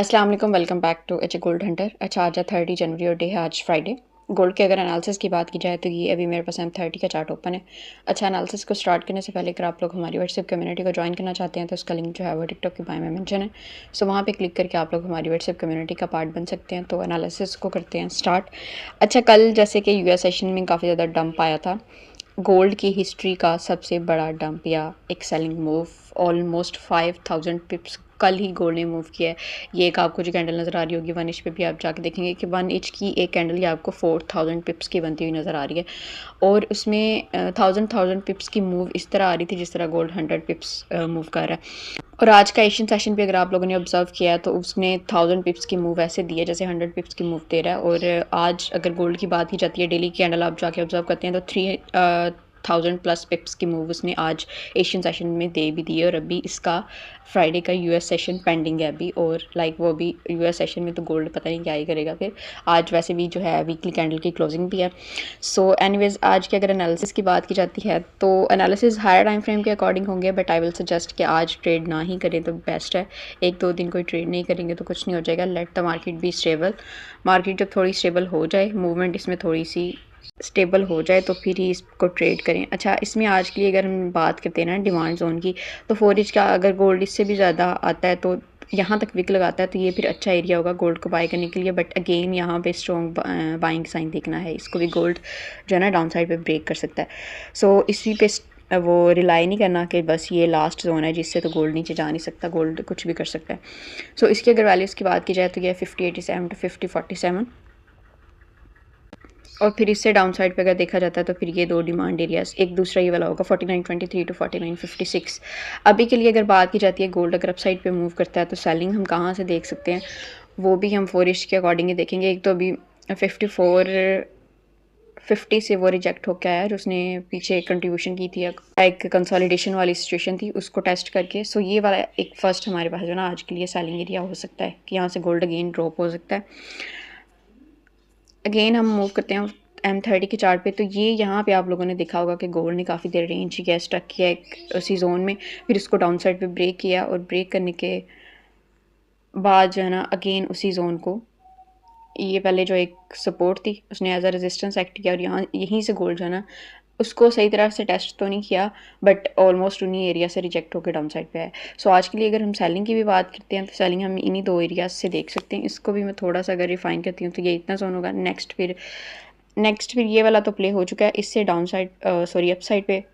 अस्सलाम वालेकुम, welcome back to H gold hunter. अच्छा, आज है 30 जनवरी और डे है आज फ्राइडे। गोल्ड के अगर एनालिसिस की बात की जाए तो ये अभी मेरे पास M30 का चार्ट ओपन है। अच्छा, एनालिसिस को स्टार्ट करने से पहले अगर आप लोग हमारी व्हाट्सएप कम्युनिटी को ज्वाइन करना चाहते हैं तो उसका लिंक जो है वो टिकटॉक के बायो में मेंशन है। सो वहाँ पे क्लिक करके आप लोग हमारी व्हाट्सएप कम्युनिटी का पार्ट बन सकते हैं। तो एनालिसिस को करते हैं स्टार्ट। अच्छा, कल जैसे कि US सेशन में काफ़ी ज़्यादा डंप आया था। गोल्ड की हिस्ट्री का सबसे बड़ा डंप या एक सेलिंग मूव, ऑलमोस्ट 5000 पिप्स कल ही गोल्ड ने मूव किया है। ये एक आपको जो कैंडल नज़र आ रही होगी 1 इंच पे भी आप जाके देखेंगे कि 1 इंच की एक कैंडल ये आपको 4000 पिप्स की बनती हुई नज़र आ रही है। और उसमें 1000 पिप्स की मूव इस तरह आ रही थी जिस तरह गोल्ड 100 पिप्स मूव कर रहा है। और आज का एशियन सेशन भी अगर आप लोगों ने ऑब्जर्व किया है तो उसने 1000 पिप्स की मूव ऐसे दी है जैसे 100 पिप्स की मूव दे रहा है। और आज अगर गोल्ड की बात की जाती है, डेली कैंडल आप जाके ऑब्जर्व करते हैं तो 3000 प्लस पिप्स की मूव उसने आज एशियन सेशन में दे भी दी है। और अभी इसका फ्राइडे का US सेशन पेंडिंग है अभी। और वो भी US सेशन में तो गोल्ड पता नहीं क्या ही करेगा फिर। आज वैसे भी जो है वीकली कैंडल की क्लोजिंग भी है। सो एनीवेज, आज के अगर एनालिसिस की बात की जाती है तो एनालिसिस हायर टाइम फ्रेम के अकॉर्डिंग होंगे, बट आई विल सजेस्ट कि आज ट्रेड ना ही करें तो बेस्ट है। 1-2 दिन कोई ट्रेड नहीं करेंगे तो कुछ नहीं हो जाएगा। Let the market be stable. Market जब थोड़ी स्टेबल हो जाए, मूवमेंट इसमें थोड़ी सी स्टेबल हो जाए तो फिर ही इसको ट्रेड करें। अच्छा, इसमें आज के लिए अगर हम बात करते हैं ना डिमांड जोन की, तो 4 इंच का अगर गोल्ड इससे भी ज़्यादा आता है तो यहाँ तक विक लगाता है तो ये फिर अच्छा एरिया होगा गोल्ड को बाय करने के लिए। बट अगेन यहाँ पे स्ट्रॉन्ग बाइंग साइन देखना है। इसको भी गोल्ड जो है ना डाउन साइड पे ब्रेक कर सकता है। सो इसी पे वो रिलाई नहीं करना कि बस ये लास्ट जोन है जिससे तो गोल्ड नीचे जा नहीं सकता, गोल्ड कुछ भी कर सकता है। सो इसकी अगर वैल्यूज़ की बात की जाए तो ये 5087 टू 5047। और फिर इससे डाउन साइड पे अगर देखा जाता है तो फिर ये 2 डिमांड एरियाज, एक दूसरा ये वाला होगा 4923 टू 4956। अभी के लिए अगर बात की जाती है, गोल्ड अगर अप साइड पे मूव करता है तो सेलिंग हम कहाँ से देख सकते हैं, वो भी हम 4 इंच के अकॉर्डिंग ही देखेंगे। एक तो अभी 50 से वो रिजेक्ट होकर आया जो उसने पीछे कंट्रीब्यूशन की थी, एक कंसोलिडेशन वाली सिचुएशन थी, उसको टेस्ट करके। सो ये वाला एक फर्स्ट हमारे पास जो ना आज के लिए सेलिंग एरिया हो सकता है कि यहाँ से गोल्ड अगेन ड्रॉप हो सकता है। अगेन हम मूव करते हैं M30 के चार्ट पे, तो ये यहाँ पे आप लोगों ने देखा होगा कि गोल्ड ने काफ़ी देर रेंज किया, स्टक किया एक उसी जोन में, फिर उसको डाउन साइड पे ब्रेक किया और ब्रेक करने के बाद जो है ना अगेन उसी जोन को, ये पहले जो एक सपोर्ट थी उसने एज अ रेजिस्टेंस एक्ट किया और यहाँ यहीं से गोल्ड जो है ना उसको सही तरह से टेस्ट तो नहीं किया, बट ऑलमोस्ट उन्हीं एरिया से रिजेक्ट होकर डाउन साइड पे आया। सो आज के लिए अगर हम सेलिंग की भी बात करते हैं तो सेलिंग हम इन्हीं 2 एरियाज से देख सकते हैं। इसको भी मैं थोड़ा सा अगर रिफाइन करती हूँ तो ये इतना जोन होगा। नेक्स्ट फिर ये वाला तो प्ले हो चुका है, इससे down side sorry up side पे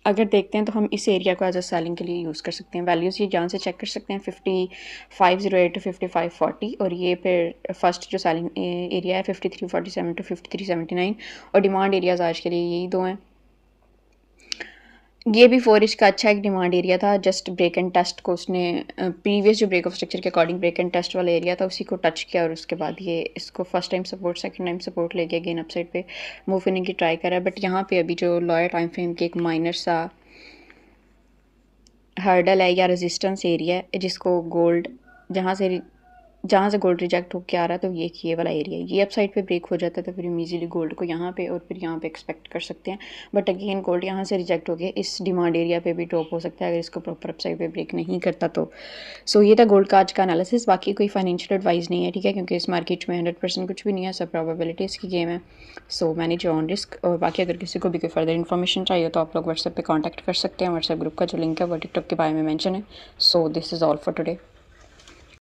अगर देखते हैं तो हम इस एरिया को एज अ सेलिंग के लिए यूज़ कर सकते हैं। वैल्यूज़ ये जहाँ से चेक कर सकते हैं 5508 टू 5540। और ये फिर फर्स्ट जो सेलिंग एरिया है 5347 टू 5379। और डिमांड एरियाज आज के लिए यही 2 हैं। ये भी 4 इंच का अच्छा एक डिमांड एरिया था। जस्ट ब्रेक एंड टेस्ट को उसने प्रीवियस जो ब्रेक ऑफ स्ट्रक्चर के अकॉर्डिंग ब्रेक एंड टेस्ट वाला एरिया था उसी को टच किया और उसके बाद ये इसको first time support second time support लेके अगेन अप साइड पे मूव करने की ट्राई करा है। बट यहाँ पे अभी जो लोअर टाइम फ्रेम के एक माइनर सा हर्डल है या रेजिस्टेंस एरिया है जिसको गोल्ड जहाँ से गोल्ड रिजेक्ट होकर आ रहा है, तो ये वाला एरिया है। ये अप साइड पे ब्रेक हो जाता है तो फिर हम इजीली गोल्ड को यहाँ पे और फिर यहाँ पे एक्सपेक्ट कर सकते हैं। बट अगेन गोल्ड यहाँ से रिजेक्ट हो गया, इस डिमांड एरिया पे भी ड्रॉप हो सकता है अगर इसको प्रॉपर अप साइड पे ब्रेक नहीं करता तो। सो ये था गोल्ड का आज का एनालिसिस। बाकी कोई फाइनेंशियल एडवाइस नहीं है, ठीक है, क्योंकि इस मार्केट में 100% कुछ भी नहीं है, सब प्रोबेबिलिटीज़ की गेम है। सो मैनेज योर ओन रिस्क। और बाकी अगर किसी को भी कोई फर्दर इन्फॉर्मेशन चाहिए तो आप लोग व्हाट्सएप पर कॉन्टैक्ट कर सकते हैं। व्हाट्सएप ग्रुप का जो लिंक है वो टिकटॉक के बारे में मैंशन है। So this is all for today.